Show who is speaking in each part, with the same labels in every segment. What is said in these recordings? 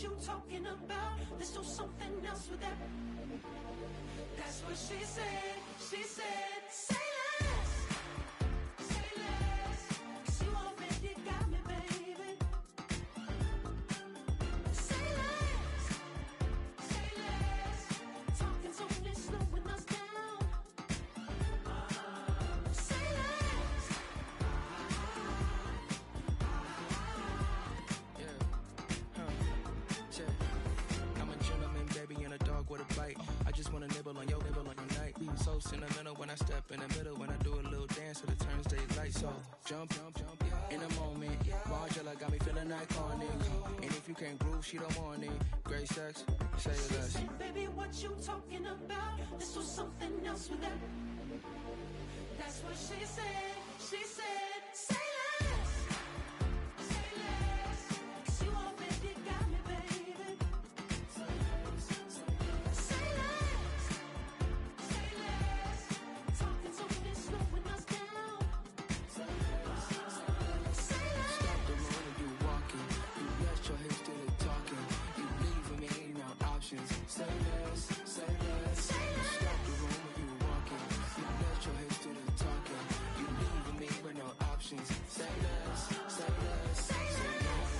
Speaker 1: you talking about. Let's do something else with that. That's what she said. She said, say less. Say less. 'Cause you already got me, baby. Say less. Say less. Talking's only slowing us down. Say less.
Speaker 2: I'm a gentleman, baby, and a dog with a bite. I just wanna nibble on your night. Be so sentimental when I step in the middle. When I do a little dance, so it turns daylight. So jump, in a moment. Margella got me feeling iconic. And if you can't groove, she don't want it. Great sex, say less.
Speaker 1: Say, baby, what you talking about? Let's do something else with that. That's what she said. She said, say less. Say less. 'Cause you already got me, baby. Say less. Say less. Talking's only slowing us down. Say less.
Speaker 2: Stop the road when you walking. You rest your hips to the talking. You leaving me no options. Say less, say less. Stop the road when you walking. You rest your hips to the talking. You leaving me with no options. Say less, say less, say less.
Speaker 1: Say less.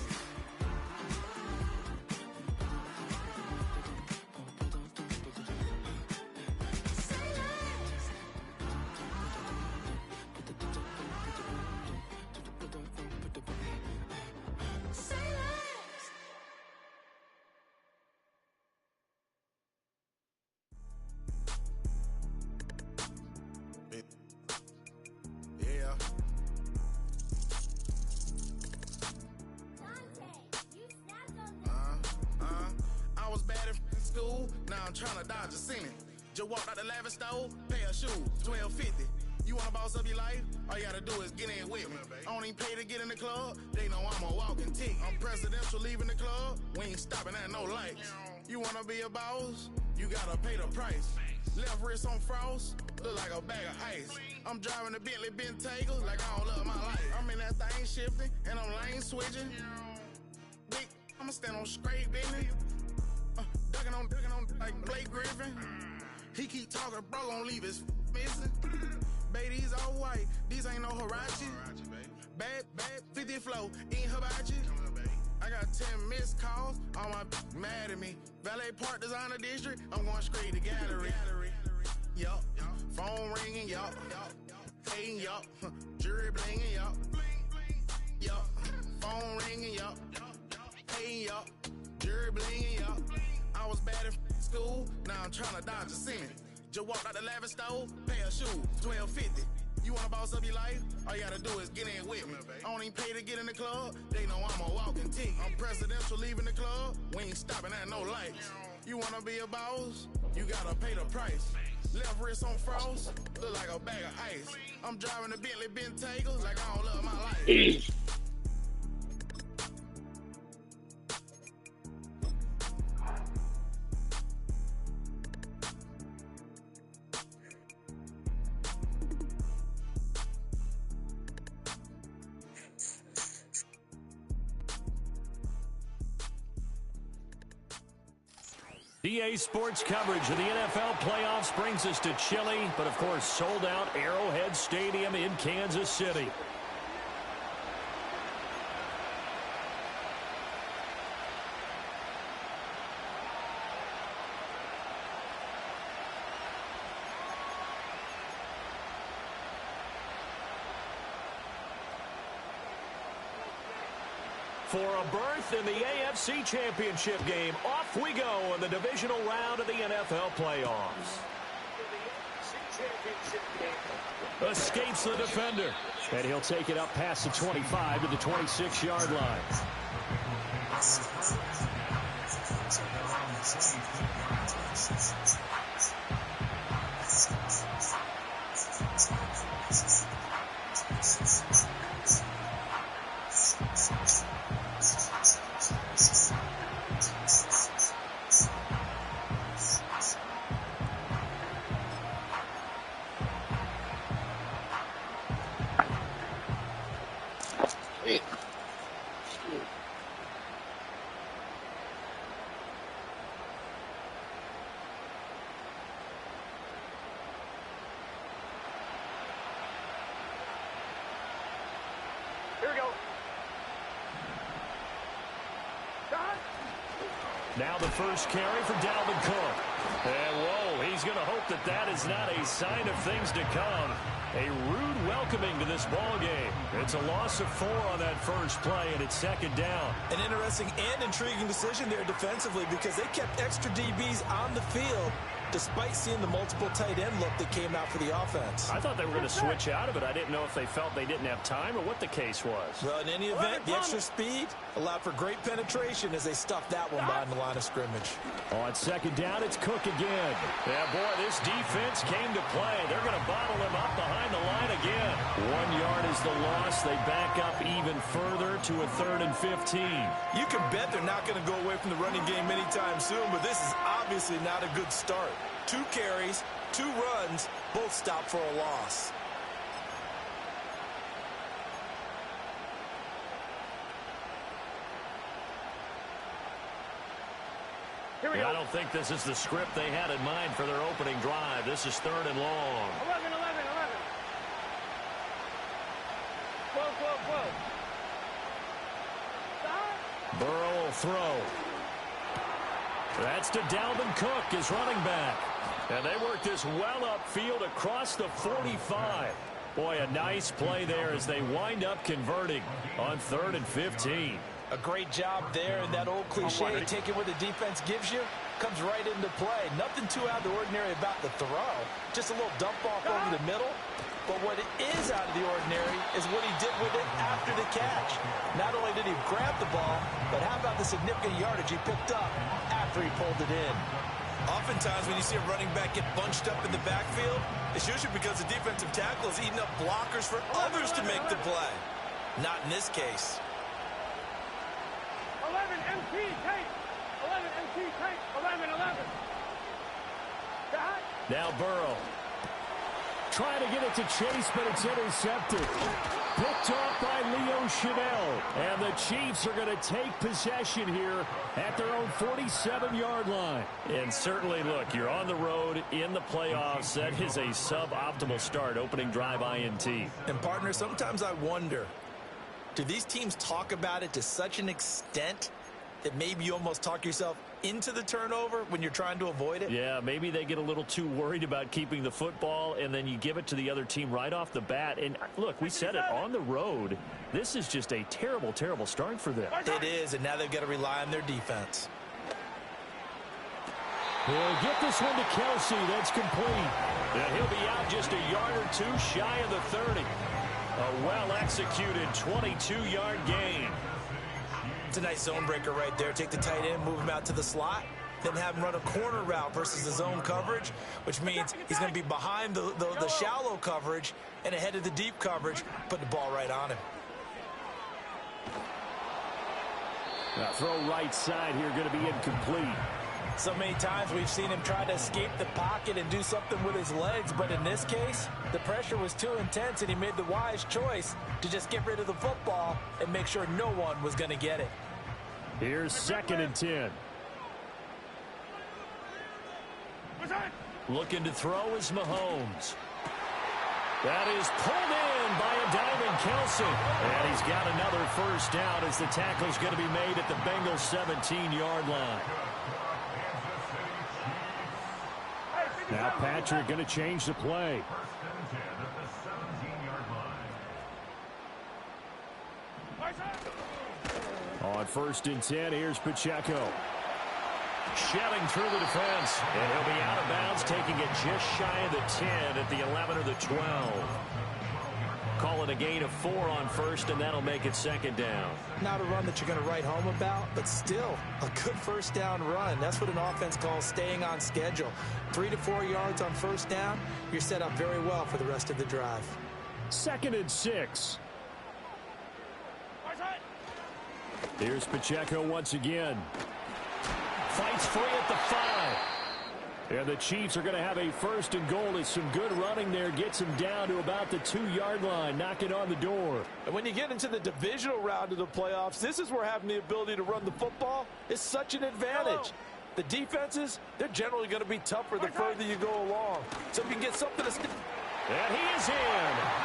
Speaker 3: Yeah. I was bad in school, now I'm trying to dodge a sin. Just walked out the lavish store, pay a shoe, $12.50. You wanna boss up your life? All you gotta do is get in with me. I don't even pay to get in the club, they know I'm a walking tick. I'm presidential leaving the club, we ain't stopping at no lights. You wanna be a boss? You gotta pay the price. Left wrist on frost, look like a bag of ice. I'm driving the Bentley Bentayga like I don't love my life. I'm in that thing shifting, and I'm lane switching. Big, I'ma stand on straight business. Ducking on like Blake Griffin. He keep talking, bro, gon' leave his missing. Baby, these all white, these ain't no Hirachi. Bad, 50 flow, ain't hibachi. I got 10 missed calls, all my mad at me. Valet Park Designer District, I'm going straight to gallery. Yup, phone ringing, yup. Hating, yup. Jury blinging, yup. Yup, phone ringing, yup. Hating, yup. Jury blinging, yup. I was bad in school, now I'm trying to dodge a sin. Just walked out the lavish store, pay a shoe, $12.50. You wanna boss up your life? All you gotta do is get in with me. I don't even pay to get in the club, they know I'm a walking tick. I'm presidential leaving the club, we ain't stopping at no lights. You wanna be a boss? You gotta pay the price. Left wrist on frost, look like a bag of ice. I'm driving the Bentley Bentayga like I don't love my life.
Speaker 4: EA Sports coverage of the NFL playoffs brings us to chilly, but of course sold out Arrowhead Stadium in Kansas City. For a berth in the AFC Championship game, off we go in the divisional round of the NFL playoffs. Escapes the defender, and he'll take it up past the 25 to the 26-yard line.
Speaker 5: go.
Speaker 4: Now the first carry for Dalvin Cook. And, whoa, he's going to hope that that is not a sign of things to come. A rude welcoming to this ball game. It's a loss of 4 on that first play, and it's second down.
Speaker 6: An interesting and intriguing decision there defensively because they kept extra DBs on the field despite seeing the multiple tight end look that came out for the offense.
Speaker 4: I thought they were going to switch out of it. I didn't know if they felt they didn't have time or what the case was.
Speaker 6: Well, in any event, the extra speed allowed for great penetration as they stuffed that one behind the line of scrimmage.
Speaker 4: On second down, it's Cook again. Yeah, boy, this defense came to play. They're going to bottle him up behind the line again. 1 yard is the loss. They back up even further to a 3rd and 15.
Speaker 6: You can bet they're not going to go away from the running game anytime soon, but this is obviously not a good start. 2 carries, 2 runs, both stopped for a loss.
Speaker 5: Here we go.
Speaker 4: I don't think this is the script they had in mind for their opening drive. This is 3rd and long.
Speaker 5: 11. 12. Stop.
Speaker 4: Burrow will throw. That's to Dalvin Cook, his running back. And they work this well upfield across the 45. Boy, a nice play there as they wind up converting on 3rd and 15.
Speaker 6: A great job there, and that old cliche, taking what the defense gives you, comes right into play. Nothing too out of the ordinary about the throw. Just a little dump off over the middle. But what is out of the ordinary is what he did with it after the catch. Not only did he grab the ball, but how about the significant yardage he picked up after he pulled it in. Oftentimes when you see a running back get bunched up in the backfield, it's usually because the defensive tackle is eating up blockers for others to make the play. Not in this case.
Speaker 5: 11 MT tape. 11 MT tape. 11. Stop.
Speaker 4: Now Burrow. Trying to get it to Chase, but it's intercepted. Picked off by Leo Chanel. And the Chiefs are going to take possession here at their own 47-yard line. And certainly, look, you're on the road in the playoffs. That is a suboptimal start, opening drive INT.
Speaker 6: And, partner, sometimes I wonder, do these teams talk about it to such an extent that maybe you almost talk yourself into the turnover when you're trying to avoid it?
Speaker 4: Yeah, maybe they get a little too worried about keeping the football, and then you give it to the other team right off the bat. And, look, we said it, on the road, this is just a terrible, terrible start for them.
Speaker 6: It is, and now they've got to rely on their defense.
Speaker 4: He'll get this one to Kelsey. That's complete. And he'll be out just a yard or two shy of the 30. A well-executed 22-yard gain.
Speaker 6: It's a nice zone breaker right there. Take the tight end, move him out to the slot, then have him run a corner route versus the zone coverage, which means he's going to be behind the shallow coverage and ahead of the deep coverage, put the ball right on him.
Speaker 4: Now throw right side here, going to be incomplete.
Speaker 6: So many times we've seen him try to escape the pocket and do something with his legs, but in this case, the pressure was too intense and he made the wise choice to just get rid of the football and make sure no one was going to get it.
Speaker 4: Here's 2nd and 10. Looking to throw is Mahomes. That is pulled in by a diving Kelsey. And he's got another first down as the tackle's going to be made at the Bengals 17-yard line. Now Patrick going to change the play. On 1st and 10, here's Pacheco. Shelling through the defense. And he'll be out of bounds, taking it just shy of the 10 at the 11 or the 12. Call it a gain of 4 on 1st, and that'll make it 2nd down.
Speaker 6: Not a run that you're going to write home about, but still a good first down run. That's what an offense calls staying on schedule. 3 to 4 yards on 1st down, you're set up very well for the rest of the drive.
Speaker 4: 2nd and 6. Here's Pacheco once again. Fights free at the 5. And the Chiefs are going to have a 1st and goal as some good running there gets him down to about the 2-yard line, knocking on the door.
Speaker 6: And when you get into the divisional round of the playoffs, this is where having the ability to run the football is such an advantage. The defenses, they're generally going to be tougher the further you go along. So if you can get something to...
Speaker 4: And he is in.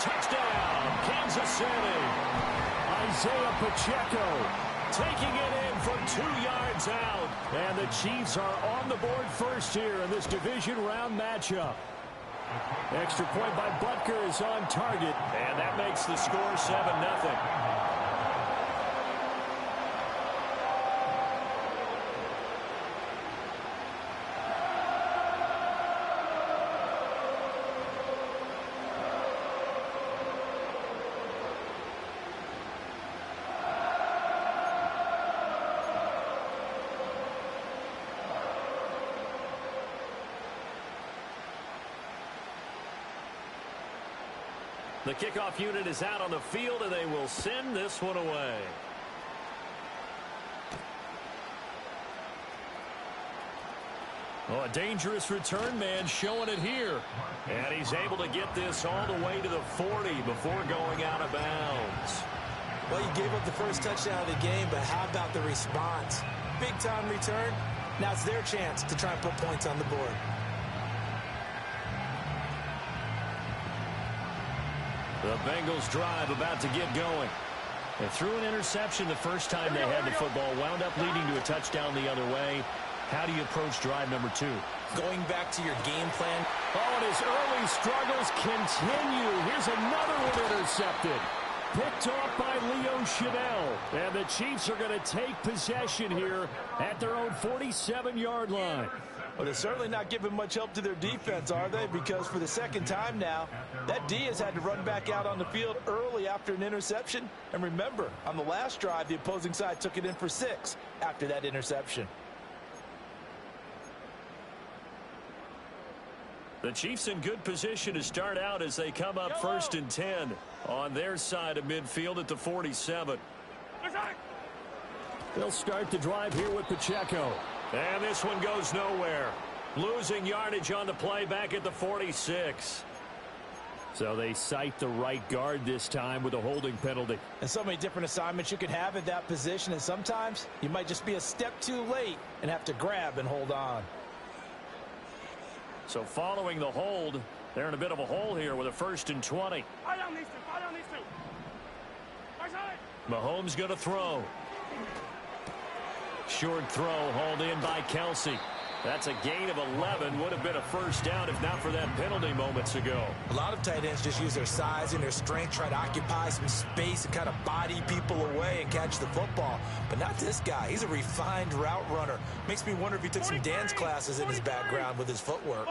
Speaker 4: Touchdown, Kansas City. A Isaiah Pacheco taking it in for 2 yards out. And the Chiefs are on the board first here in this division round matchup. Extra point by Butker is on target, and that makes the score 7-0. The kickoff unit is out on the field, and they will send this one away. Oh, a dangerous return man showing it here. And he's able to get this all the way to the 40 before going out of bounds.
Speaker 6: Well, you gave up the first touchdown of the game, but how about the response? Big-time return. Now it's their chance to try and put points on the board.
Speaker 4: The Bengals drive about to get going. They threw an interception the first time they had the football, wound up leading to a touchdown the other way. How do you approach drive number 2?
Speaker 6: Going back to your game plan.
Speaker 4: Oh, and his early struggles continue. Here's another one intercepted. Picked off by Leo Chanel. And the Chiefs are going to take possession here at their own 47-yard line.
Speaker 6: Well, they're certainly not giving much help to their defense, are they? Because for the second time now, that D has had to run back out on the field early after an interception. And remember, on the last drive, the opposing side took it in for 6 after that interception.
Speaker 4: The Chiefs in good position to start out as they come up 1st and 10 on their side of midfield at the 47. They'll start the drive here with Pacheco. And this one goes nowhere. Losing yardage on the play back at the 46. So they cite the right guard this time with a holding penalty.
Speaker 6: And so many different assignments you could have at that position, and sometimes you might just be a step too late and have to grab and hold on.
Speaker 4: So following the hold, they're in a bit of a hole here with a 1st and 20.
Speaker 5: Fire down these two. Fire down these two. Right side.
Speaker 4: Mahomes going to throw. Short throw hauled in by Kelsey. That's a gain of 11. Would have been a first down if not for that penalty moments ago.
Speaker 6: A lot of tight ends just use their size and their strength, try to occupy some space and kind of body people away and catch the football. But not this guy. He's a refined route runner. Makes me wonder if he took some dance classes in his background with his footwork.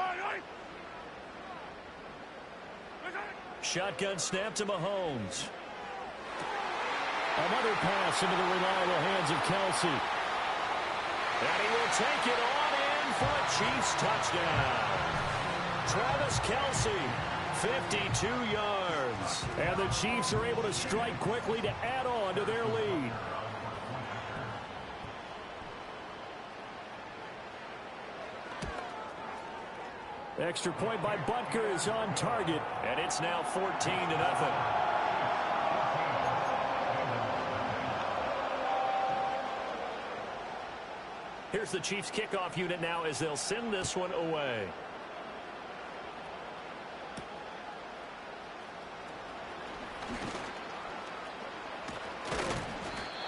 Speaker 4: Shotgun snap to Mahomes. Another pass into the reliable hands of Kelsey. And he will take it on in for a Chiefs touchdown. Travis Kelsey, 52 yards. And the Chiefs are able to strike quickly to add on to their lead. Extra point by Butker is on target, and it's now 14-0. Here's the Chiefs kickoff unit now as they'll send this one away.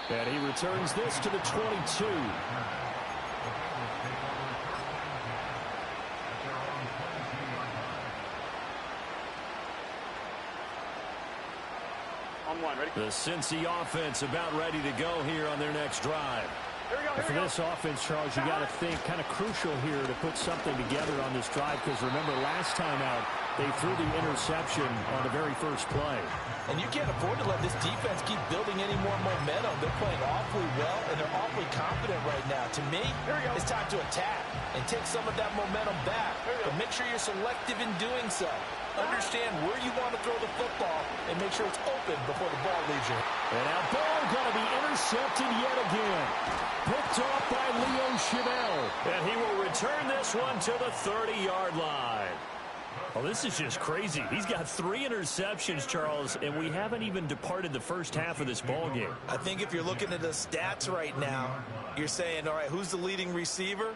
Speaker 4: And he returns this to the 22.
Speaker 5: On one, ready?
Speaker 4: The Cincy offense about ready to go here on their next drive. For this offense, Charles, you got to think kind of crucial here to put something together on this drive because remember last time out they threw the interception on the very first play.
Speaker 6: And you can't afford to let this defense keep building any more momentum. They're playing awfully well and they're awfully confident right now. To me, it's time to attack and take some of that momentum back. But make sure you're selective in doing so. Understand where you want to throw the football and make sure it's open before the ball leaves you.
Speaker 4: And now ball going to be intercepted yet again. Picked off by Leo Chanel. And he will return this one to the 30-yard line. Well, this is just crazy. He's got 3 interceptions, Charles, and we haven't even departed the first half of this ball game.
Speaker 6: I think if you're looking at the stats right now, you're saying, all right, who's the leading receiver?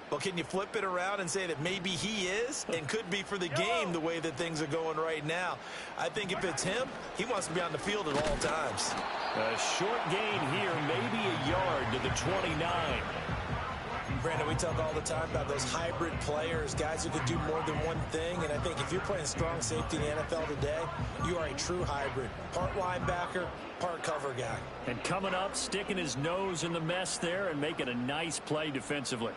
Speaker 6: Well, can you flip it around and say that maybe he is and could be for the game the way that things are going right now? I think if it's him, he wants to be on the field at all times.
Speaker 4: A short gain here, maybe a yard to the 29.
Speaker 6: Brandon, we talk all the time about those hybrid players, guys who can do more than one thing. And I think if you're playing strong safety in the NFL today, you are a true hybrid. Part linebacker, part cover guy.
Speaker 4: And coming up, sticking his nose in the mess there and making a nice play defensively.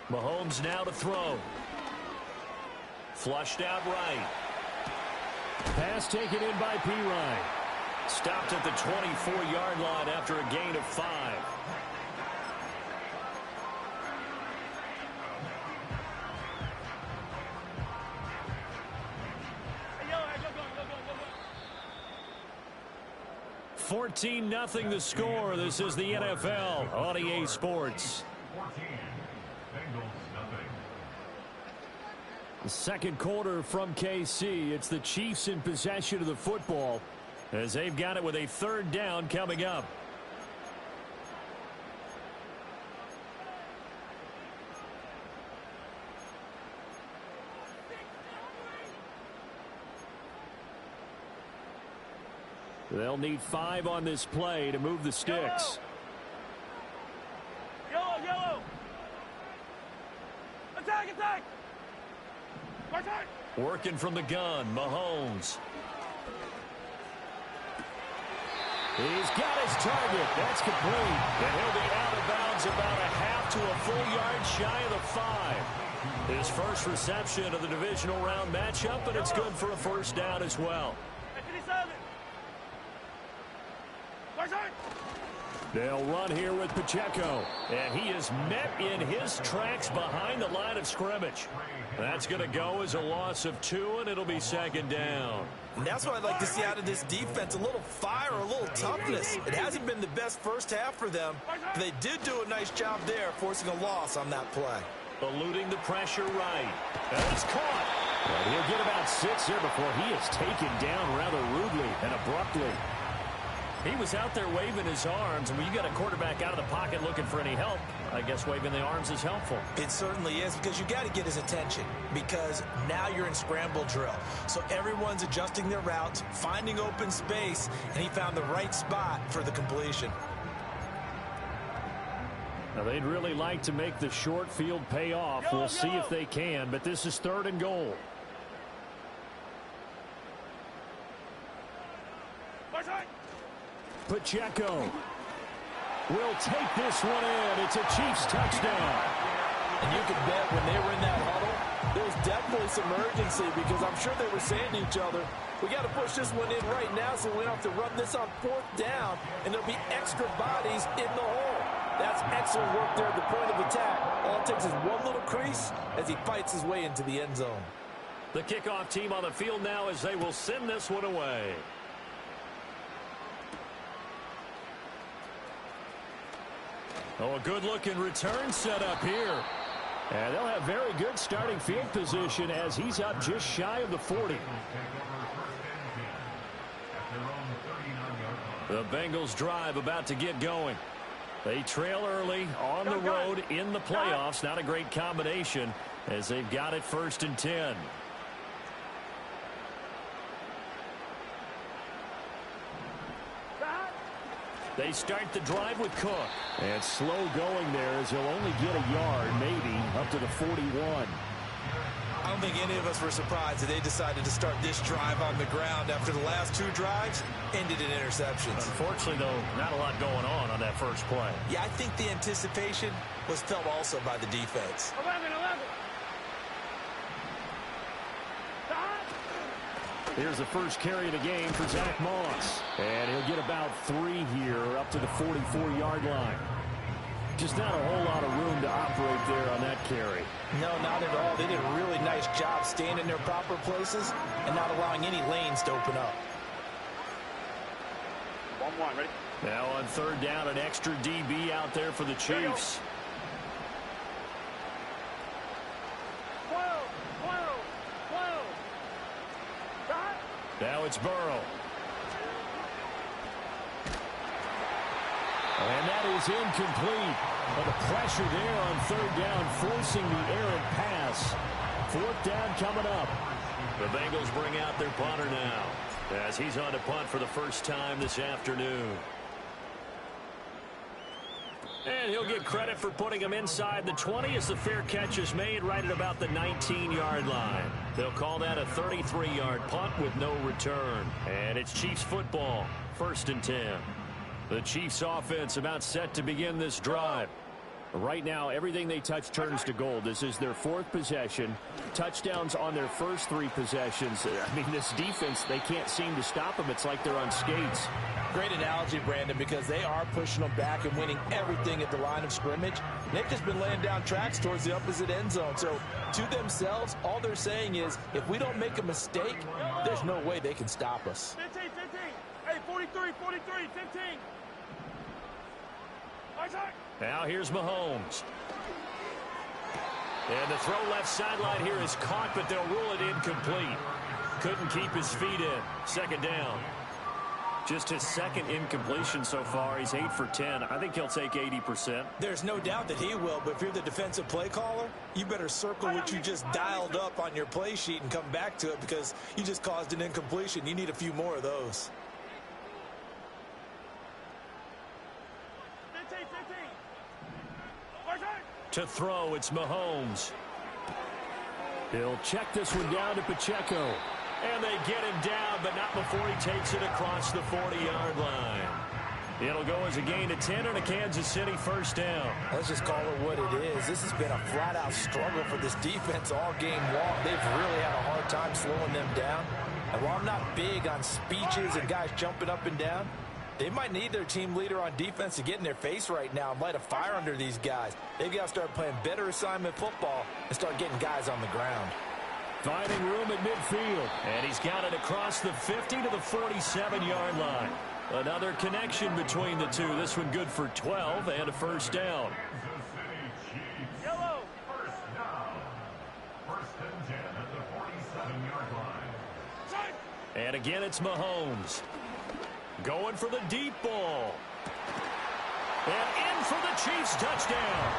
Speaker 4: Mahomes now to throw. Flushed out right. Pass taken in by Pirine. Stopped at the 24-yard line after a gain of 5. Go. 14-0 the score. This is the NFL on EA Sports. The second quarter from KC. It's the Chiefs in possession of the football as they've got it with a third down coming up. They'll need 5 on this play to move the sticks.
Speaker 5: Yellow, yellow. Attack, attack.
Speaker 4: Working from the gun, Mahomes. He's got his target. That's complete. And he'll be out of bounds about a half to a full yard shy of the 5. His first reception of the divisional round matchup, and it's good for a first down as well. They'll run here with Pacheco, and he is met in his tracks behind the line of scrimmage. That's going to go as a loss of 2, and it'll be second down.
Speaker 6: And that's what I'd like to see out of this defense, a little fire, a little toughness. It hasn't been the best first half for them, but they did do a nice job there, forcing a loss on that play.
Speaker 4: Eluding the pressure right. And it's caught. But he'll get about 6 here before he is taken down rather rudely and abruptly. He was out there waving his arms, and when you got a quarterback out of the pocket looking for any help, I guess waving the arms is helpful.
Speaker 6: It certainly is, because you got to get his attention, because now you're in scramble drill. So everyone's adjusting their routes, finding open space, and he found the right spot for the completion.
Speaker 4: Now, they'd really like to make the short field pay off. We'll see if they can, but this is 3rd and goal. Pacheco will take this one in. It's a Chiefs touchdown.
Speaker 6: And you can bet when they were in that huddle, there was definitely some urgency, because I'm sure they were saying to each other, we got to push this one in right now so we don't have to run this on 4th down, and there'll be extra bodies in the hole. That's excellent work there at the point of attack. All it takes is one little crease as he fights his way into the end zone.
Speaker 4: The kickoff team on the field now as they will send this one away. Oh, a good-looking return set up here. And they'll have very good starting field position as he's up just shy of the 40. The Bengals drive about to get going. They trail early on the road in the playoffs. Not a great combination as they've got it 1st and 10. They start the drive with Cook. And slow going there as he'll only get a yard, maybe, up to the 41.
Speaker 6: I don't think any of us were surprised that they decided to start this drive on the ground after the last 2 drives ended in interceptions.
Speaker 4: Unfortunately, though, not a lot going on that first play.
Speaker 6: Yeah, I think the anticipation was felt also by the defense.
Speaker 5: 11.
Speaker 4: Here's the first carry of the game for Zach Moss. And he'll get about 3 here up to the 44-yard line. Just not a whole lot of room to operate there on that carry.
Speaker 6: No, not at all. They did a really nice job staying in their proper places and not allowing any lanes to open up.
Speaker 5: 1-1, ready?
Speaker 4: Now on 3rd down, an extra DB out there for the Chiefs.
Speaker 5: 12.
Speaker 4: Now it's Burrow. And that is incomplete. But the pressure there on third down, forcing the errant pass. Fourth down coming up. The Bengals bring out their punter now, as he's on to punt for the first time this afternoon. And he'll get credit for putting him inside the 20 as the fair catch is made right at about the 19-yard line. They'll call that a 33-yard punt with no return. And it's Chiefs football, 1st and 10. The Chiefs offense about set to begin this drive. Right now, everything they touch turns to gold. This is their 4th possession. Touchdowns on their first 3 possessions. I mean, this defense, they can't seem to stop them. It's like they're on skates.
Speaker 6: Great analogy, Brandon, because they are pushing them back and winning everything at the line of scrimmage. They've just been laying down tracks towards the opposite end zone. So, to themselves, all they're saying is, if we don't make a mistake, there's no way they can stop us.
Speaker 5: 15, 15. Hey, 43, 15.
Speaker 4: Now here's Mahomes. And the throw left sideline here is caught, but they'll rule it incomplete. Couldn't keep his feet in. 2nd down. Just his 2nd incompletion so far. He's 8 for 10. I think he'll take 80%.
Speaker 6: There's no doubt that he will, but if you're the defensive play caller, you better circle what you just dialed up on your play sheet and come back to it because you just caused an incompletion. You need a few more of those.
Speaker 5: 15.
Speaker 4: To throw, it's Mahomes. He'll check this one down to Pacheco. And they get him down, but not before he takes it across the 40-yard line. It'll go as a gain of 10 and a Kansas City 1st down.
Speaker 6: Let's just call it what it is. This has been a flat-out struggle for this defense all game long. They've really had a hard time slowing them down. And while I'm not big on speeches and guys jumping up and down, they might need their team leader on defense to get in their face right now and light a fire under these guys. They've got to start playing better assignment football and start getting guys on the ground.
Speaker 4: Finding room at midfield. And he's got it across the 50 to the 47-yard line. Another connection between the two. This one good for 12 and a 1st down.
Speaker 5: Yellow.
Speaker 7: 1st and 10 at the 47-yard line.
Speaker 4: And again, it's Mahomes. Going for the deep ball. And in for the Chiefs touchdown.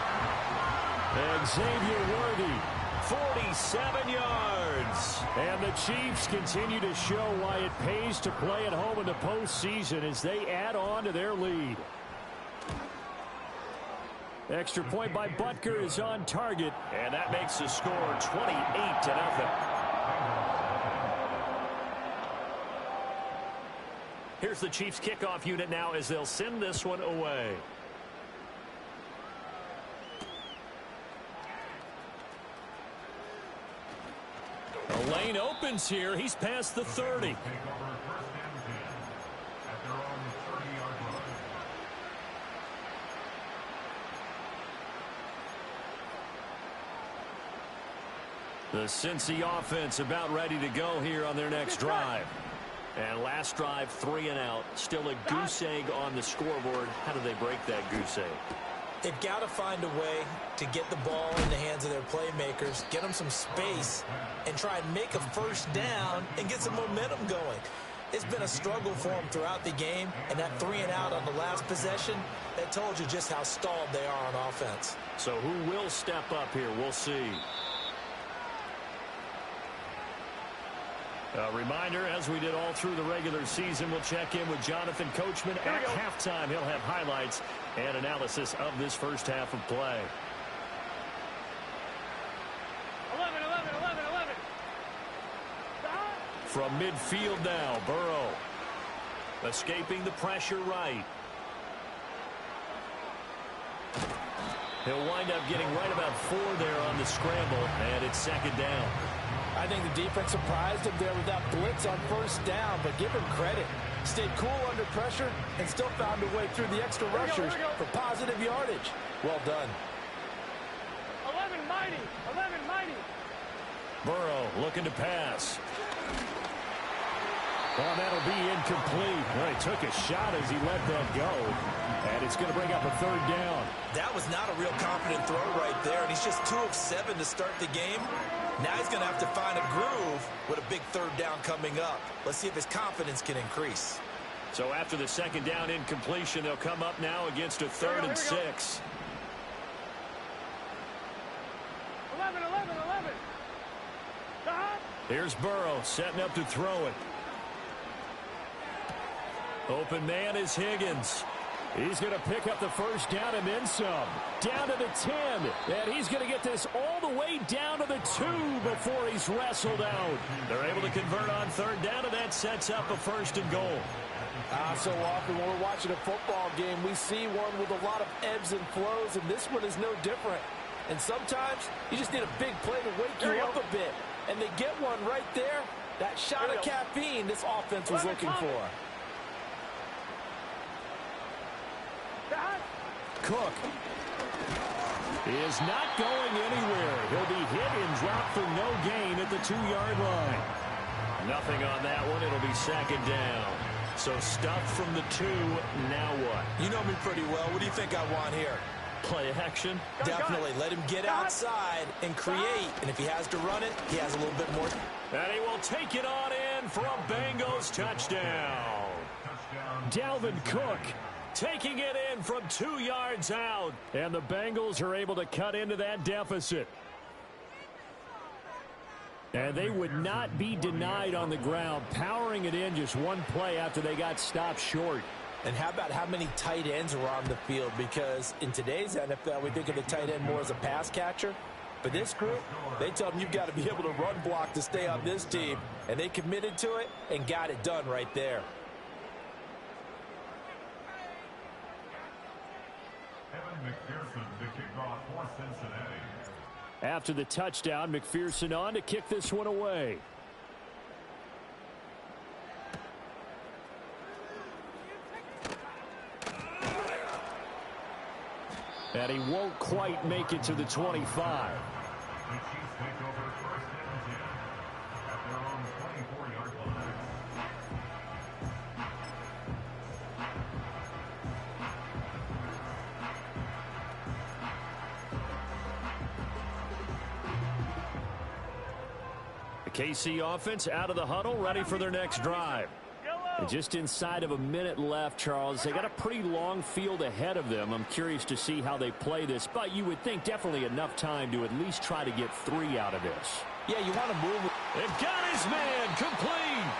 Speaker 4: And Xavier Worthy, 47 yards. And the Chiefs continue to show why it pays to play at home in the postseason as they add on to their lead. Extra point by Butker is on target. And that makes the score 28-0. Here's the Chiefs kickoff unit now as they'll send this one away. The lane opens here. He's past the 30. The Cincy offense about ready to go here on their next drive. And last drive, 3 and out. Still a goose egg on the scoreboard. How do they break that goose egg?
Speaker 6: They've got to find a way to get the ball in the hands of their playmakers, get them some space, and try and make a 1st down and get some momentum going. It's been a struggle for them throughout the game, and that 3 and out on the last possession, that told you just how stalled they are on offense.
Speaker 4: So who will step up here? We'll see. A reminder, as we did all through the regular season, we'll check in with Jonathan Coachman at halftime. He'll have highlights and analysis of this first half of play.
Speaker 5: 11.
Speaker 4: From midfield now, Burrow. Escaping the pressure right. He'll wind up getting right about 4 there on the scramble, and it's 2nd down.
Speaker 6: I think the defense surprised him there with that blitz on 1st down, but give him credit. Stayed cool under pressure and still found a way through the extra rushers for positive yardage. Well done.
Speaker 5: 11 mighty.
Speaker 4: Burrow looking to pass. Well, that'll be incomplete. Well, he took a shot as he let that go. And it's going to bring up a 3rd down.
Speaker 6: That was not a real confident throw right there, and he's just 2 of 7 to start the game. Now he's going to have to find a groove with a big 3rd down coming up. Let's see if his confidence can increase.
Speaker 4: So after the second down incompletion, they'll come up now against a 3rd and 6.
Speaker 5: 11.
Speaker 4: Here's Burrow setting up to throw it. Open man is Higgins. He's going to pick up the first down and then some. Down to the 10. And he's going to get this all the way down to the 2 before he's wrestled out. They're able to convert on 3rd down, and that sets up a 1st and goal.
Speaker 6: So often when we're watching a football game, we see one with a lot of ebbs and flows, and this one is no different. And sometimes you just need a big play to wake you up a bit. And they get one right there. That shot of caffeine this offense was looking for.
Speaker 4: Cook is not going anywhere. He'll be hit and dropped for no gain at the 2-yard line. Nothing on that one. It'll be 2nd down. So stuffed from the 2. Now what?
Speaker 6: You know me pretty well. What do you think I want here?
Speaker 4: Play action?
Speaker 6: Definitely. Let him get outside and create. And if he has to run it, he has a little bit more.
Speaker 4: And he will take it on in for a Bengals touchdown. Dalvin Cook taking it in from 2 yards out. And the Bengals are able to cut into that deficit. And they would not be denied on the ground, powering it in just one play after they got stopped short.
Speaker 6: And how about how many tight ends are on the field? Because in today's NFL, we think of the tight end more as a pass catcher. But this group, they tell them you've got to be able to run block to stay on this team. And they committed to it and got it done right there.
Speaker 7: McPherson to kick off for Cincinnati.
Speaker 4: After the touchdown, McPherson on to kick this one away. And he won't quite make it to the 25.
Speaker 7: The Chiefs take over 1st and 10 at their own 24-yard line.
Speaker 4: The KC offense out of the huddle, ready for their next drive. And just inside of a minute left, Charles. They got a pretty long field ahead of them. I'm curious to see how they play this, but you would think definitely enough time to at least try to get 3 out of this.
Speaker 6: Yeah, you want to move.
Speaker 4: They've got his man complete.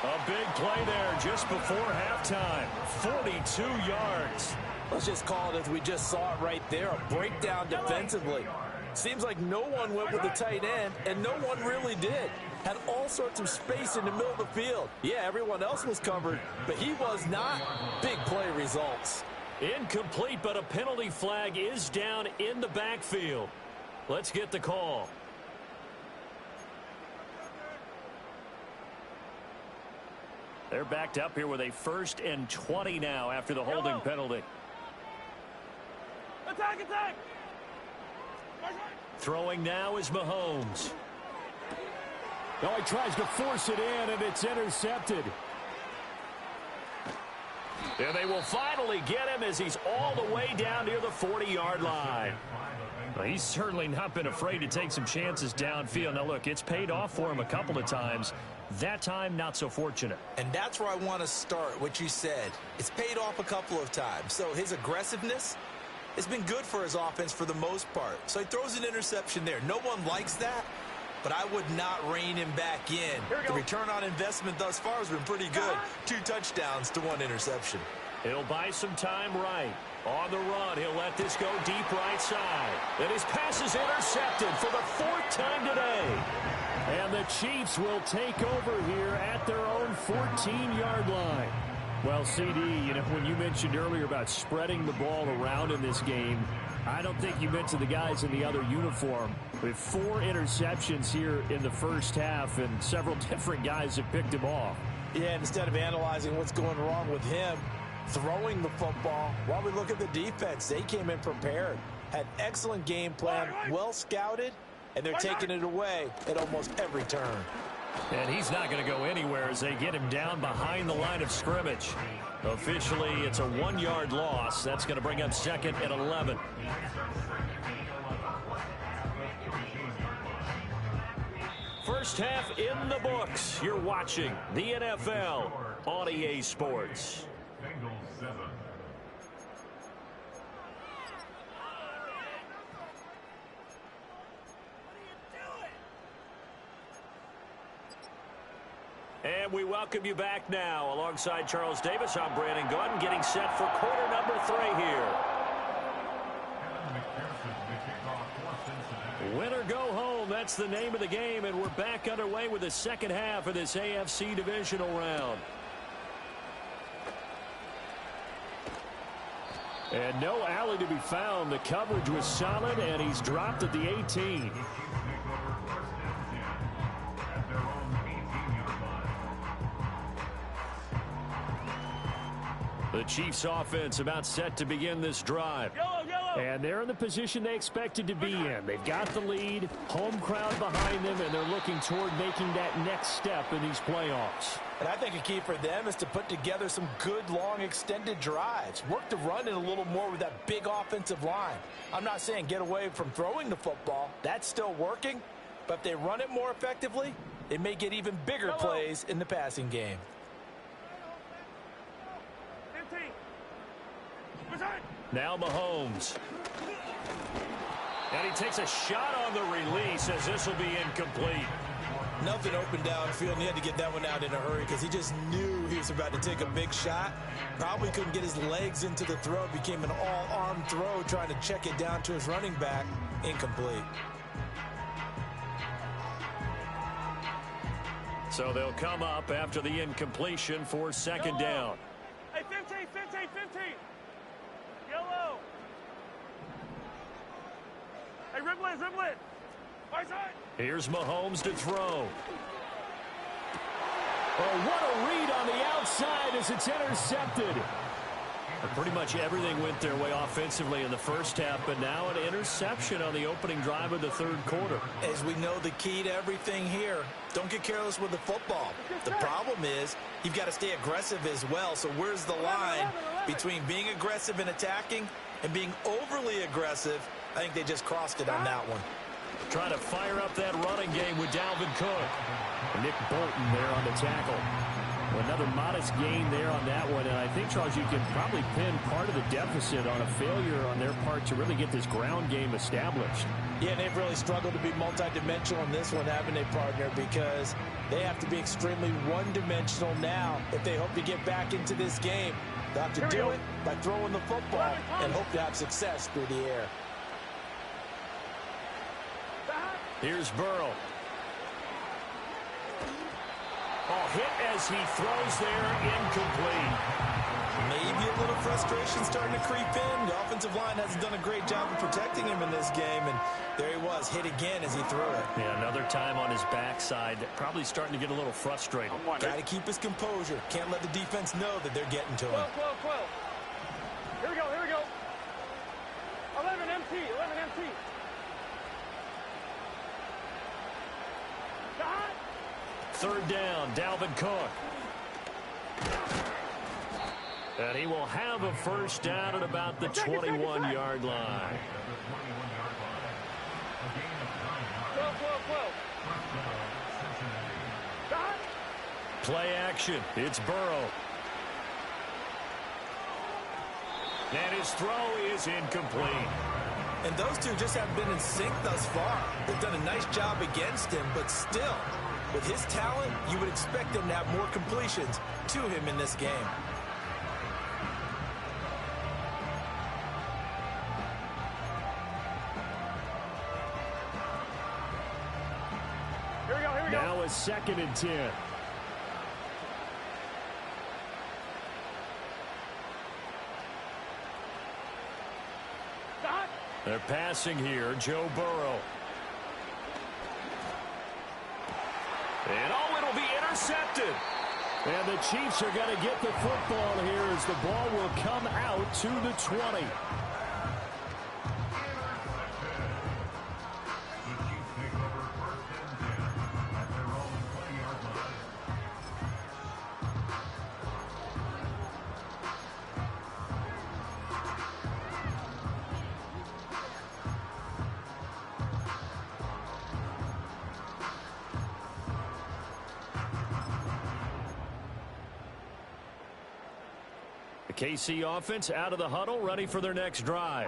Speaker 4: A big play there just before halftime. 42 yards.
Speaker 6: Let's just call it as we just saw it right there, a breakdown defensively. Seems like no one went with the tight end, and no one really did. Had all sorts of space in the middle of the field. Yeah, everyone else was covered, but he was not. Big play results.
Speaker 4: Incomplete, but a penalty flag is down in the backfield. Let's get the call. They're backed up here with a 1st and 20 now after the holding penalty.
Speaker 5: Attack!
Speaker 4: Throwing now is Mahomes. Oh, he tries to force it in, and it's intercepted. And they will finally get him as he's all the way down near the 40-yard line. Well, he's certainly not been afraid to take some chances downfield. Now, look, it's paid off for him a couple of times. That time, not so fortunate.
Speaker 6: And that's where I want to start, what you said. It's paid off a couple of times. So his aggressiveness has been good for his offense for the most part. So he throws an interception there. No one likes that, but I would not rein him back in. The return on investment thus far has been pretty good. 2 touchdowns to 1 interception.
Speaker 4: He'll buy some time right. On the run, he'll let this go deep right side. And his pass is intercepted for the 4th time today. And the Chiefs will take over here at their own 14-yard line. Well, CD, you know, when you mentioned earlier about spreading the ball around in this game, I don't think you mentioned the guys in the other uniform. With 4 interceptions here in the first half, and several different guys have picked him off.
Speaker 6: Yeah, instead of analyzing what's going wrong with him, throwing the football, while we look at the defense, they came in prepared. Had excellent game plan, well scouted, and they're taking it away at almost every turn.
Speaker 4: And he's not going to go anywhere as they get him down behind the line of scrimmage. Officially, it's a 1-yard loss. That's going to bring up 2nd and 11. First half in the books. You're watching the NFL on EA Sports.
Speaker 7: Bengals 7.
Speaker 4: And we welcome you back now. Alongside Charles Davis, I'm Brandon Gaudin, getting set for quarter number 3 here. Win or go home, that's the name of the game, and we're back underway with the second half of this AFC divisional round. And no alley to be found. The coverage was solid, and he's dropped at the 18. The Chiefs offense about set to begin this drive. And they're in the position they expected to be in. They've got the lead, home crowd behind them, and they're looking toward making that next step in these playoffs.
Speaker 6: And I think a key for them is to put together some good, long, extended drives. Work the run in a little more with that big offensive line. I'm not saying get away from throwing the football. That's still working. But if they run it more effectively, they may get even bigger plays in the passing game.
Speaker 4: Now Mahomes. And he takes a shot on the release as this will be incomplete.
Speaker 6: Nothing open downfield, and he had to get that one out in a hurry because he just knew he was about to take a big shot. Probably couldn't get his legs into the throw. It became an all-arm throw trying to check it down to his running back. Incomplete.
Speaker 4: So they'll come up after the incompletion for second down.
Speaker 5: Hey, 15, 15, 15. Yellow. Hey, Riblin, Riblin. Right side.
Speaker 4: Here's Mahomes to throw. Oh, what a read on the outside as it's intercepted. Pretty much everything went their way offensively in the first half, but now an interception on the opening drive of the third quarter.
Speaker 6: As we know, the key to everything here, don't get careless with the football. The problem is you've got to stay aggressive as well. So where's the line between being aggressive and attacking and being overly aggressive? I think they just crossed it on that one.
Speaker 4: Trying to fire up that running game with Dalvin Cook. Nick Bolton there on the tackle. Another modest gain there on that one. And I think, Charles, you can probably pin part of the deficit on a failure on their part to really get this ground game established.
Speaker 6: Yeah, they've really struggled to be multidimensional in this one, haven't they, partner? Because they have to be extremely one-dimensional now if they hope to get back into this game. They'll have to do it by throwing the football and hope to have success through the air.
Speaker 4: Here's Burrow. Oh, hit as he throws there, incomplete.
Speaker 6: Maybe a little frustration starting to creep in. The offensive line hasn't done a great job of protecting him in this game, and there he was, hit again as he threw it.
Speaker 4: Yeah, another time on his backside, probably starting to get a little frustrated.
Speaker 6: Got to keep his composure. Can't let the defense know that they're getting to him.
Speaker 5: 12. Here we go, here we go. 11 MT, 11 MT.
Speaker 4: Third down, Dalvin Cook. And he will have a first down at about the 21-yard line.
Speaker 5: 12.
Speaker 4: Play action. It's Burrow. And his throw is incomplete.
Speaker 6: And those two just haven't been in sync thus far. They've done a nice job against him, but still, with his talent, you would expect them to have more completions to him in this game.
Speaker 5: Here we go.
Speaker 4: Now a 2nd and 10. They're passing here, Joe Burrow. And it'll be intercepted. And the Chiefs are going to get the football here as the ball will come out to the 20. KC offense out of the huddle, ready for their next drive.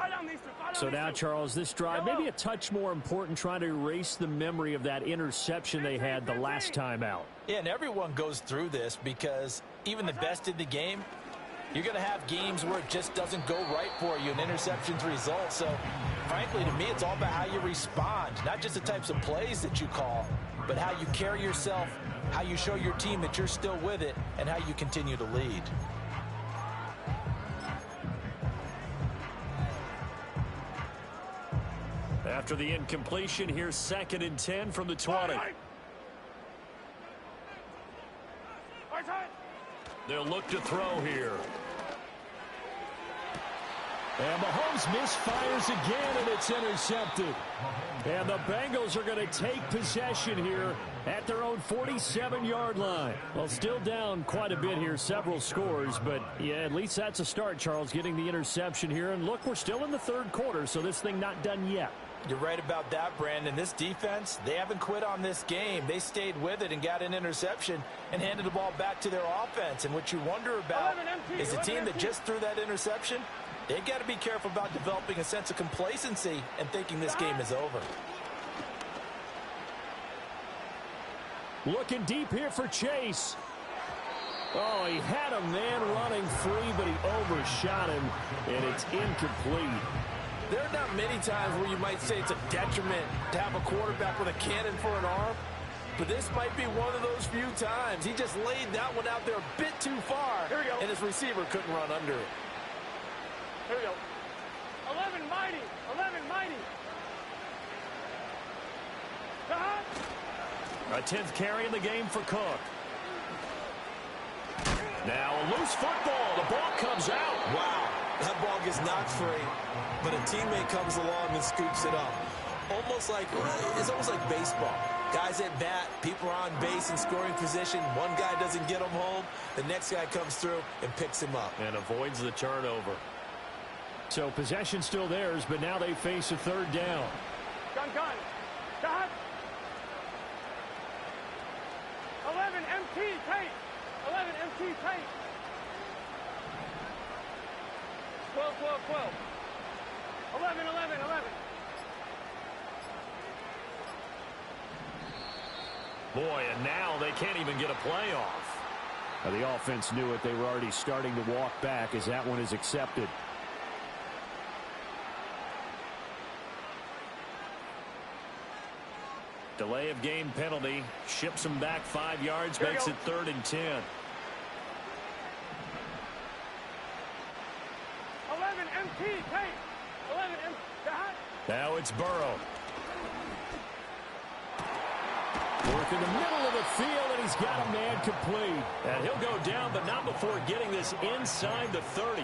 Speaker 4: So now, Charles, this drive maybe a touch more important, trying to erase the memory of that interception they had the last time out.
Speaker 6: Yeah, and everyone goes through this because even the best in the game, you're going to have games where it just doesn't go right for you, and interceptions result. So, frankly, to me, it's all about how you respond, not just the types of plays that you call, but how you carry yourself, how you show your team that you're still with it, and how you continue to lead.
Speaker 4: After the incompletion, here's 2nd and 10 from the 20. They'll look to throw here. And Mahomes misfires again, and it's intercepted. And the Bengals are going to take possession here at their own 47-yard line. Well, still down quite a bit here, several scores, but yeah, at least that's a start, Charles, getting the interception here. And look, we're still in the third quarter, so this thing not done yet.
Speaker 6: You're right about that, Brandon. This defense, they haven't quit on this game. They stayed with it and got an interception and handed the ball back to their offense. And what you wonder about is the team that just threw that interception, they've got to be careful about developing a sense of complacency and thinking this game is over.
Speaker 4: Looking deep here for Chase. Oh, he had a man running free, but he overshot him, and it's incomplete.
Speaker 8: There are not many times where you might say it's a detriment to have a quarterback with a cannon for an arm, but this might be one of those few times. He just laid that one out there a bit too far, and his receiver couldn't run under it.
Speaker 5: Here we go. 11 mighty. 11 mighty.
Speaker 4: A 10th carry in the game for Cook. Now a loose football. The ball comes out.
Speaker 8: Wow, that ball gets knocked free, but a teammate comes along and scoops it up. It's almost like baseball. Guys at bat, people are on base in scoring position. One guy doesn't get him home. The next guy comes through and picks him up.
Speaker 4: And avoids the turnover. So possession still theirs, but now they face a third down.
Speaker 5: Gun. 11 MT tape. 11 MT tape. 12. 11.
Speaker 4: Boy, and now they can't even get a play off. Now, the offense knew it. They were already starting to walk back as that one is accepted. Delay of game penalty. Ships them back 5 yards. Makes it 3rd and 10.
Speaker 5: 11 MT tape. 11 MT.
Speaker 4: Now it's Burrow. Work in the middle of the field, and he's got a man complete. And he'll go down, but not before getting this inside the 30.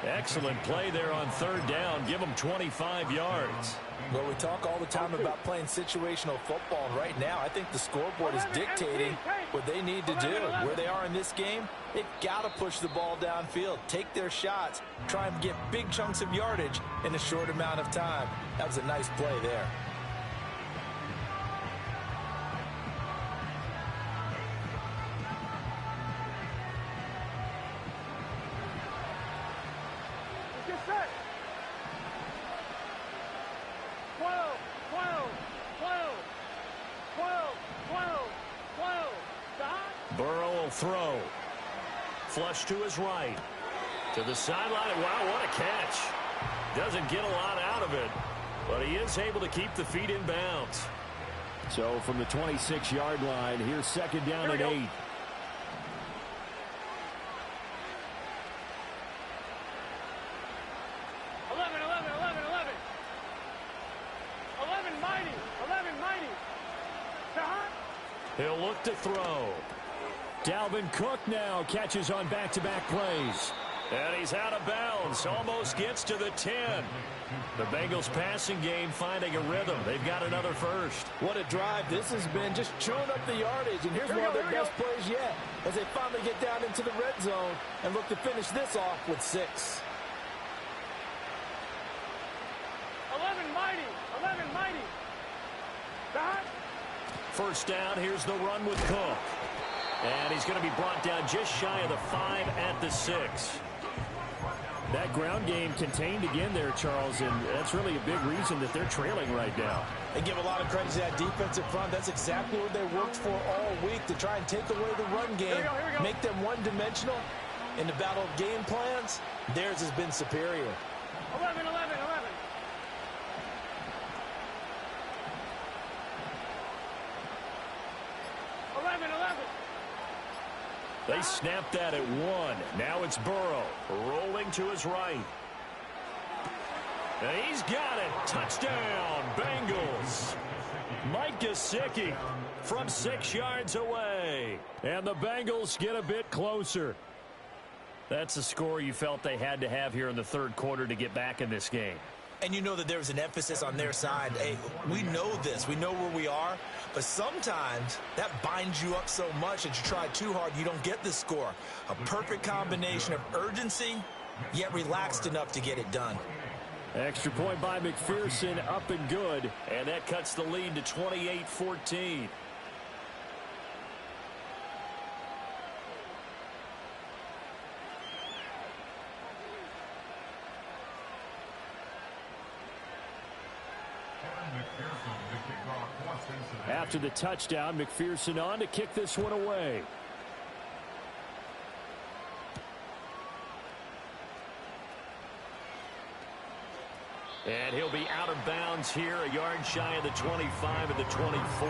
Speaker 4: Excellent play there on 3rd down. Give them 25 yards.
Speaker 6: Well, we talk all the time about playing situational football, and right now I think the scoreboard is dictating what they need to do. Where they are in this game, they've got to push the ball downfield, take their shots, try and get big chunks of yardage in a short amount of time. That was a nice play there.
Speaker 5: Get set. 12.
Speaker 4: Burrow will throw. Flush to his right. To the sideline. Wow, what a catch. Doesn't get a lot out of it, but he is able to keep the feet in bounds. So from the 26-yard line, here's 2nd down and 8.
Speaker 5: 11. 11 mighty. 11 mighty.
Speaker 4: He'll look to throw. Dalvin Cook now catches on back-to-back plays. And he's out of bounds. Almost gets to the 10. The Bengals passing game finding a rhythm. They've got another first.
Speaker 8: What a drive this has been, just chewing up the yardage. And here's one of their best plays yet as they finally get down into the red zone and look to finish this off with 6.
Speaker 5: 11 mighty. 11 mighty.
Speaker 4: First down, here's the run with Cook. And he's going to be brought down just shy of the 5 at the 6. That ground game contained again there, Charles, and that's really a big reason that they're trailing right now.
Speaker 6: They give a lot of credit to that defensive front. That's exactly what they worked for all week, to try and take away the run game,
Speaker 5: Here we go.
Speaker 6: make them one-dimensional. In the battle of game plans, theirs has been superior.
Speaker 5: 11.
Speaker 4: They snapped that at 1. Now it's Burrow rolling to his right. And he's got it. Touchdown, Bengals. Mike Gesicki from 6 yards away. And the Bengals get a bit closer. That's a score you felt they had to have here in the third quarter to get back in this game.
Speaker 6: And you know that there was an emphasis on their side. Hey, we know this. We know where we are. But sometimes that binds you up so much that you try too hard, you don't get the score. A perfect combination of urgency, yet relaxed enough to get it done.
Speaker 4: Extra point by McPherson, up and good. And that cuts the lead to 28-14. After the touchdown, McPherson on to kick this one away. And he'll be out of bounds here, a yard shy of the 25 and the 24.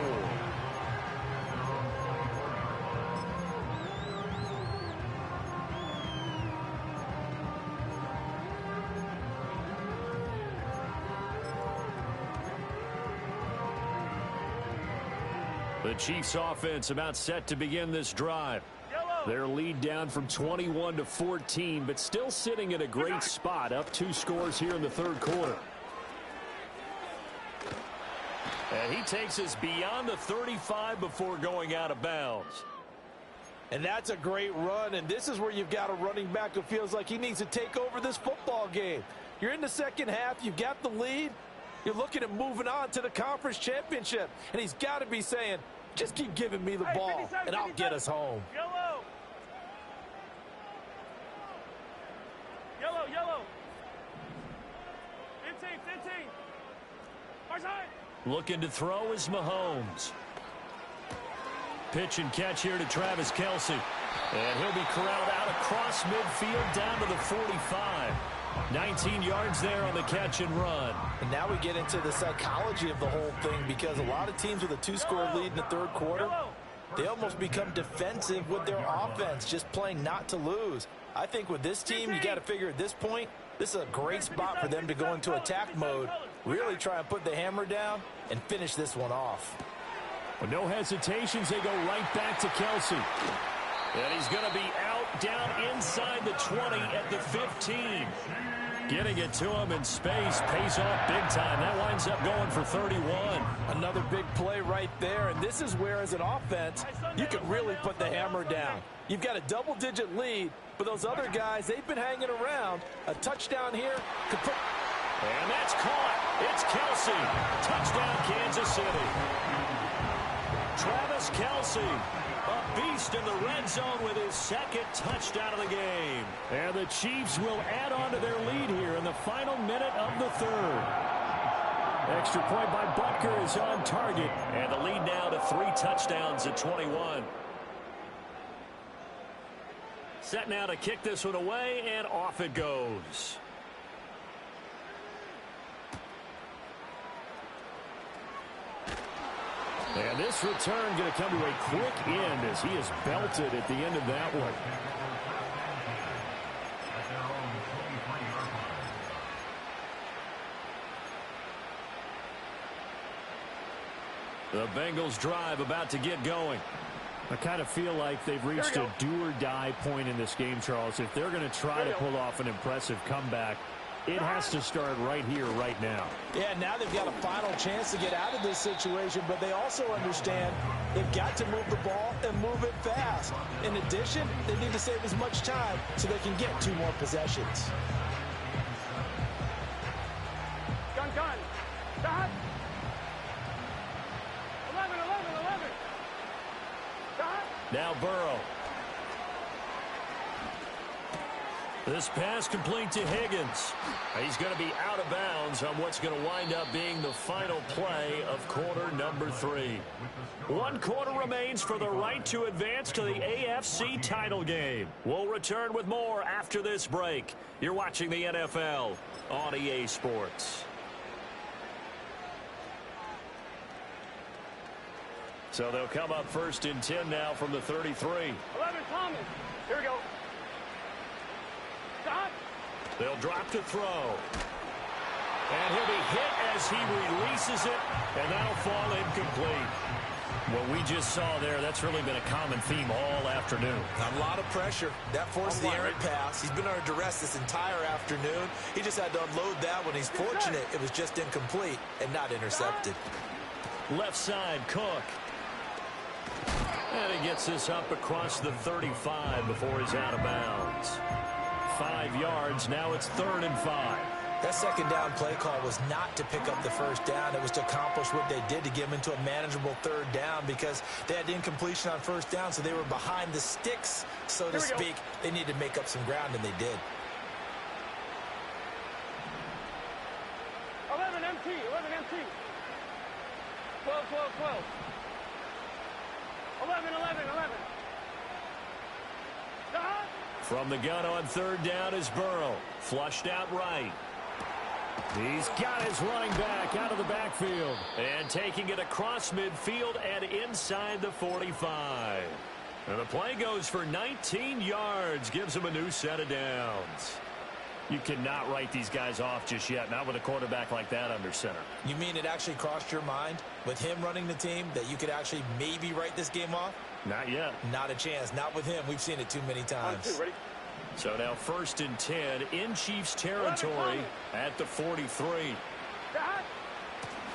Speaker 4: The Chiefs offense about set to begin this drive. Their lead down from 21 to 14, but still sitting at a great spot, up 2 scores here in the third quarter. And he takes us beyond the 35 before going out of bounds.
Speaker 6: And that's a great run, and this is where you've got a running back who feels like he needs to take over this football game. You're in the second half, you've got the lead, you're looking at moving on to the conference championship, and he's got to be saying, just keep giving me the ball, and I'll get us home.
Speaker 5: Yellow. 15. Our side.
Speaker 4: Looking to throw is Mahomes. Pitch and catch here to Travis Kelce. And he'll be corralled out across midfield down to the 45. 19 yards there on the catch and run.
Speaker 6: And now we get into the psychology of the whole thing, because a lot of teams with a 2-score lead in the third quarter, they almost become defensive with their offense, just playing not to lose. I think with this team, you got to figure at this point, this is a great spot for them to go into attack mode, really try and put the hammer down and finish this one off.
Speaker 4: With no hesitations, they go right back to Kelce. And he's going to be out down inside the 20 at the 15. Getting it to him in space pays off big time. That winds up going for 31.
Speaker 6: Another big play right there, and this is where, as an offense, you can really put the hammer down. You've got a double-digit lead, but those other guys, they've been hanging around. A touchdown here could put...
Speaker 4: And that's caught. It's Kelce. Touchdown, Kansas City. Travis Kelce, a beast in the red zone with his second touchdown of the game. And the Chiefs will add on to their lead here in the final minute of the third. Extra point by Butker is on target. And the lead now to 3 touchdowns at 21. Set now to kick this one away, and off it goes. And this return going to come to a quick end as he is belted at the end of that one. The Bengals drive about to get going. I kind of feel like they've reached a do-or-die point in this game, Charles. If they're going to try to pull off an impressive comeback, it has to start right here, right now.
Speaker 6: Yeah, now they've got a final chance to get out of this situation, but they also understand they've got to move the ball and move it fast. In addition, they need to save as much time so they can get 2 more possessions.
Speaker 5: Gun. Dot. 11. Dot.
Speaker 4: Now Burrow. This pass complete to Higgins. He's going to be out of bounds on what's going to wind up being the final play of quarter number 3. 1 quarter remains for the right to advance to the AFC title game. We'll return with more after this break. You're watching the NFL on EA Sports. So they'll come up 1st and 10 now from the 33.
Speaker 5: 11, Thomas. Here we go. Stop.
Speaker 4: They'll drop to throw. And he'll be hit as he releases it, and that'll fall incomplete. What we just saw there, that's really been a common theme all afternoon.
Speaker 8: A lot of pressure. That forced the errant pass. He's been under duress this entire afternoon. He just had to unload that one. He's fortunate it was just incomplete and not intercepted.
Speaker 4: Left side, Cook. And he gets this up across the 35 before he's out of bounds. 5 yards. Now it's 3rd and 5.
Speaker 6: That second down play call was not to pick up the first down. It was to accomplish what they did to get them into a manageable 3rd down because they had incompletion on 1st down, so they were behind the sticks, so to speak. They needed to make up some ground, and they did.
Speaker 5: 11 MT, 11 MT. 12, 12, 12. 11, 11, 11. Stop.
Speaker 4: From the gun on 3rd down is Burrow. Flushed out right. He's got his running back out of the backfield. And taking it across midfield and inside the 45. And the play goes for 19 yards. Gives him a new set of downs. You cannot write these guys off just yet, not with a quarterback like that under center.
Speaker 6: You mean it actually crossed your mind with him running the team that you could actually maybe write this game off?
Speaker 4: Not yet.
Speaker 6: Not a chance. Not with him. We've seen it too many times.
Speaker 5: Ready?
Speaker 4: So now 1st and 10 in Chiefs territory at the 43.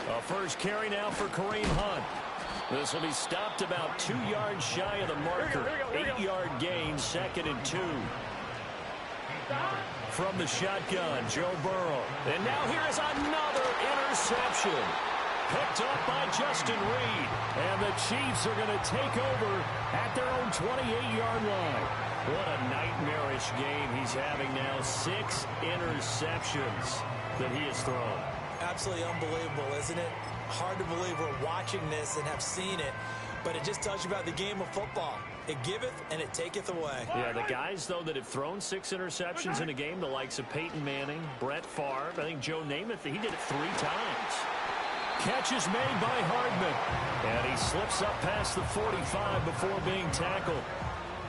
Speaker 4: A first carry now for Kareem Hunt. This will be stopped about 2 yards shy of the marker. 8-yard gain, 2nd and 2. From the shotgun, Joe Burrow. And now here is another interception. Picked up by Justin Reed. And the Chiefs are going to take over at their own 28-yard line. What a nightmarish game he's having now. 6 interceptions that he has thrown.
Speaker 6: Absolutely unbelievable, isn't it? Hard to believe we're watching this and have seen it, but it just tells you about the game of football. It giveth and it taketh away.
Speaker 4: Yeah, the guys, though, that have thrown 6 interceptions in a game, the likes of Peyton Manning, Brett Favre, I think Joe Namath, he did it 3 times. Catch is made by Hardman, and he slips up past the 45 before being tackled.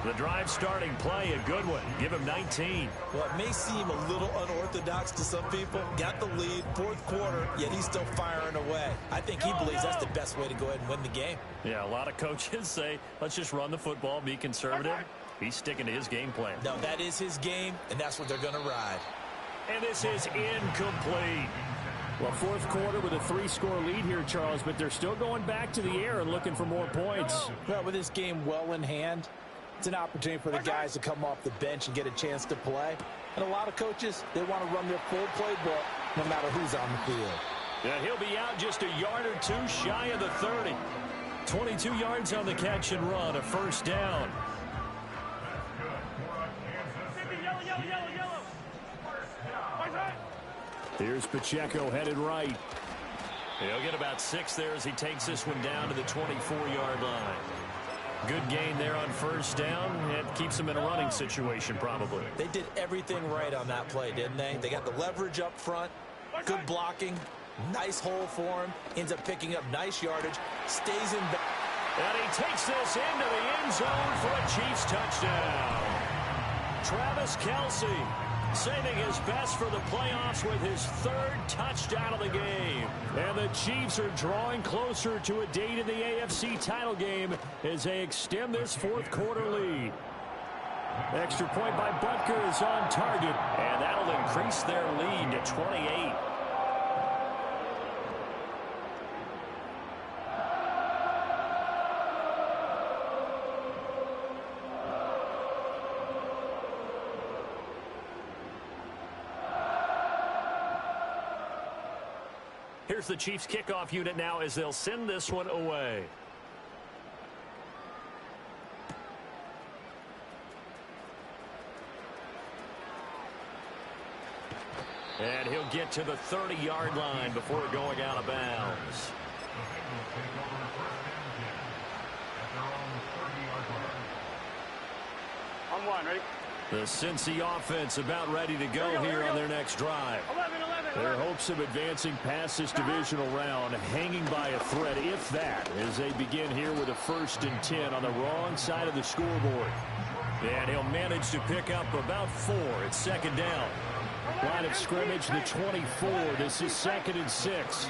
Speaker 4: The drive starting play, a good one. Give him 19.
Speaker 6: Well, it may seem a little unorthodox to some people. Got the lead, 4th quarter, yet he's still firing away. I think he believes that's the best way to go ahead and win the game.
Speaker 4: Yeah, a lot of coaches say, let's just run the football, be conservative. He's sticking to his game plan.
Speaker 6: No, that is his game, and that's what they're going to ride.
Speaker 4: And this is incomplete. Well, 4th quarter with a 3-score lead here, Charles, but they're still going back to the air and looking for more points.
Speaker 6: Well, with this game well in hand, it's an opportunity for the guys to come off the bench and get a chance to play. And a lot of coaches, they want to run their full playbook no matter who's on the field.
Speaker 4: Yeah, he'll be out just a yard or 2 shy of the 30. 22 yards on the catch and run, a 1st down. Here's Pacheco headed right. He'll get about 6 there as he takes this one down to the 24-yard line. Good gain there on 1st down. It keeps them in a running situation probably.
Speaker 6: They did everything right on that play, didn't they? They got the leverage up front, good blocking, nice hole for him, ends up picking up nice yardage, stays in back.
Speaker 4: And he takes this into the end zone for a Chiefs touchdown. Travis Kelce saving his best for the playoffs with his 3rd touchdown of the game. And the Chiefs are drawing closer to a date in the AFC title game as they extend this 4th quarter lead. Extra point by Butker is on target, and that'll increase their lead to 28. Here's the Chiefs kickoff unit now as they'll send this one away. And he'll get to the 30-yard line before going out of bounds.
Speaker 5: On one, ready?
Speaker 4: The Cincy offense about ready to go here on their next drive.
Speaker 5: 11.
Speaker 4: Their hopes of advancing past this divisional round hanging by a thread, if that, as they begin here with a 1st and 10 on the wrong side of the scoreboard. And he'll manage to pick up about 4 at 2nd down. Line of scrimmage, the 24. This is 2nd and 6.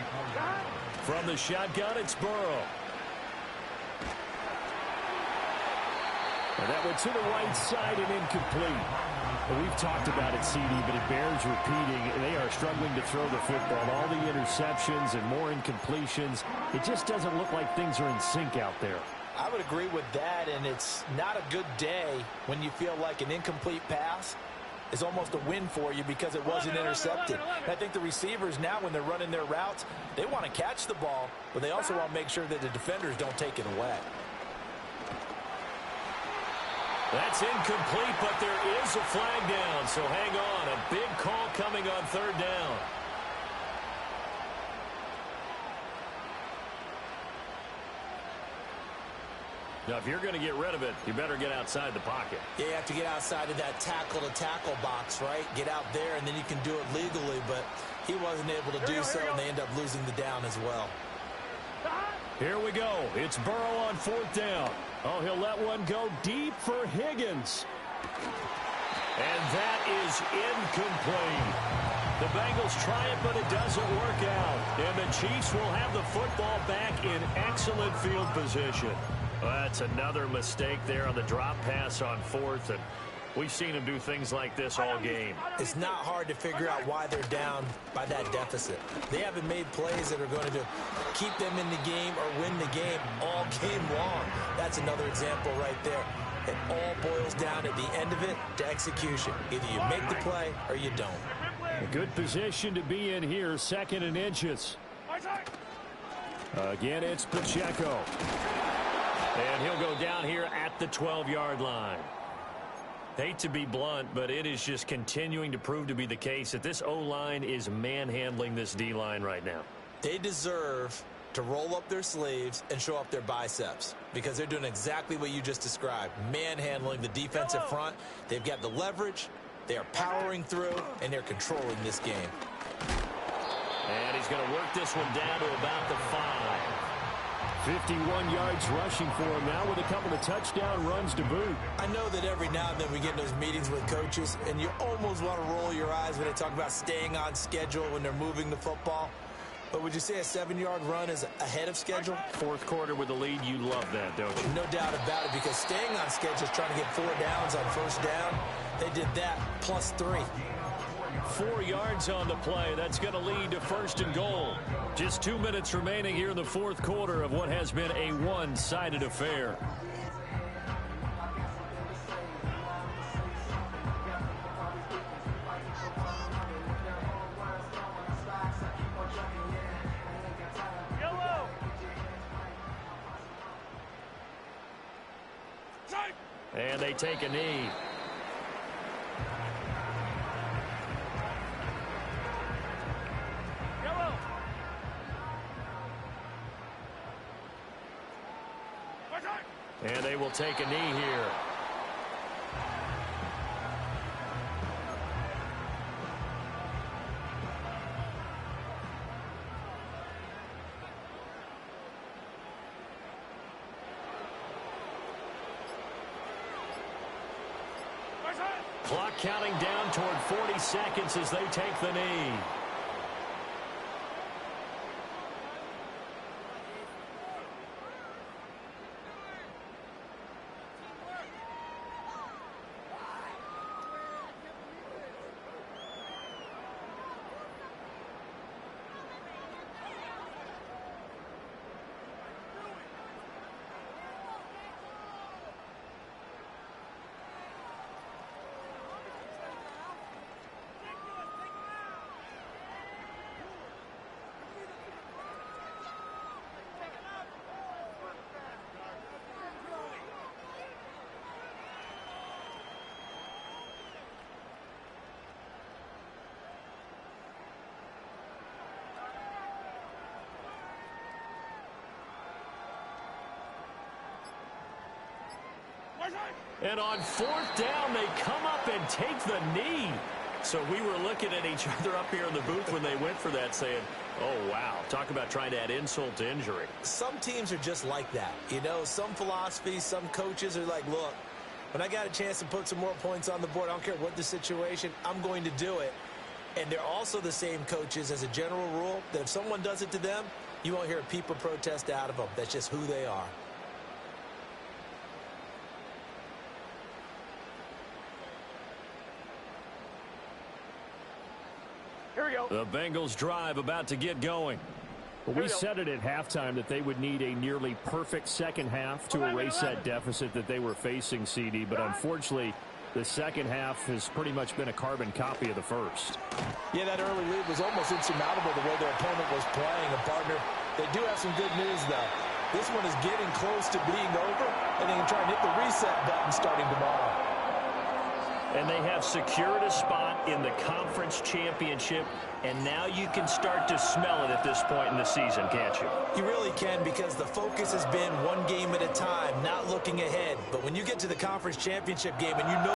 Speaker 4: From the shotgun, it's Burrow. And that went to the right side and incomplete. We've talked about it, CD, but it bears repeating. They are struggling to throw the football. All the interceptions and more incompletions. It just doesn't look like things are in sync out there.
Speaker 6: I would agree with that, and it's not a good day when you feel like an incomplete pass is almost a win for you because it wasn't intercepted. And I think the receivers now, when they're running their routes, they want to catch the ball, but they also want to make sure that the defenders don't take it away.
Speaker 4: That's incomplete, but there is a flag down, so hang on. A big call coming on 3rd down. Now, if you're going to get rid of it, you better get outside the pocket.
Speaker 8: Yeah, you have to get outside of that tackle-to-tackle box, right? Get out there, and then you can do it legally, but he wasn't able to do so, and they end up losing the down as well.
Speaker 4: Here we go. It's Burrow on 4th down. Oh, he'll let one go deep for Higgins. And that is incomplete. The Bengals try it, but it doesn't work out. And the Chiefs will have the football back in excellent field position. Well, that's another mistake there on the drop pass on 4th, and we've seen him do things like this all game.
Speaker 8: It's not hard to figure out why they're down by that deficit. They haven't made plays that are going to keep them in the game or win the game all game long. That's another example right there. It all boils down at the end of it to execution. Either you make the play or you don't.
Speaker 4: A good position to be in here, 2nd and inches. Again, it's Pacheco. And he'll go down here at the 12-yard line. Hate to be blunt, but it is just continuing to prove to be the case that this O-line is manhandling this D-line right now.
Speaker 8: They deserve to roll up their sleeves and show up their biceps because they're doing exactly what you just described, manhandling the defensive front. They've got the leverage, they are powering through, and they're controlling this game.
Speaker 4: And he's going to work this one down to about the 5. 51 yards rushing for him now with a couple of touchdown runs to boot.
Speaker 8: I know that every now and then we get in those meetings with coaches, and you almost want to roll your eyes when they talk about staying on schedule when they're moving the football. But would you say a 7-yard run is ahead of schedule?
Speaker 4: 4th quarter with the lead, you love that, don't you?
Speaker 8: No doubt about it, because staying on schedule is trying to get 4 downs on 1st down. They did that plus 3.
Speaker 4: 4 yards on the play. That's going to lead to 1st and goal. Just 2 minutes remaining here in the 4th quarter of what has been a one-sided affair. And they take a knee. And they will take a knee here. Clock counting down toward 40 seconds as they take the knee. And on 4th down, they come up and take the knee. So we were looking at each other up here in the booth when they went for that saying, oh, wow, talk about trying to add insult to injury.
Speaker 8: Some teams are just like that. You know, some philosophies, some coaches are like, look, when I got a chance to put some more points on the board, I don't care what the situation, I'm going to do it. And they're also the same coaches as a general rule that if someone does it to them, you won't hear a peep or protest out of them. That's just who they are.
Speaker 5: Here we go.
Speaker 4: The Bengals drive about to get going. Well, we said it at halftime that they would need a nearly perfect second half to erase that deficit that they were facing, CD. But unfortunately, the second half has pretty much been a carbon copy of the first.
Speaker 6: Yeah, that early lead was almost insurmountable the way their opponent was playing. A partner, they do have some good news, though. This one is getting close to being over, and they can try and hit the reset button starting tomorrow.
Speaker 4: And they have secured a spot in the conference championship, and now you can start to smell it at this point in the season, can't you?
Speaker 8: You really can, because the focus has been one game at a time, not looking ahead. But when you get to the conference championship game and you know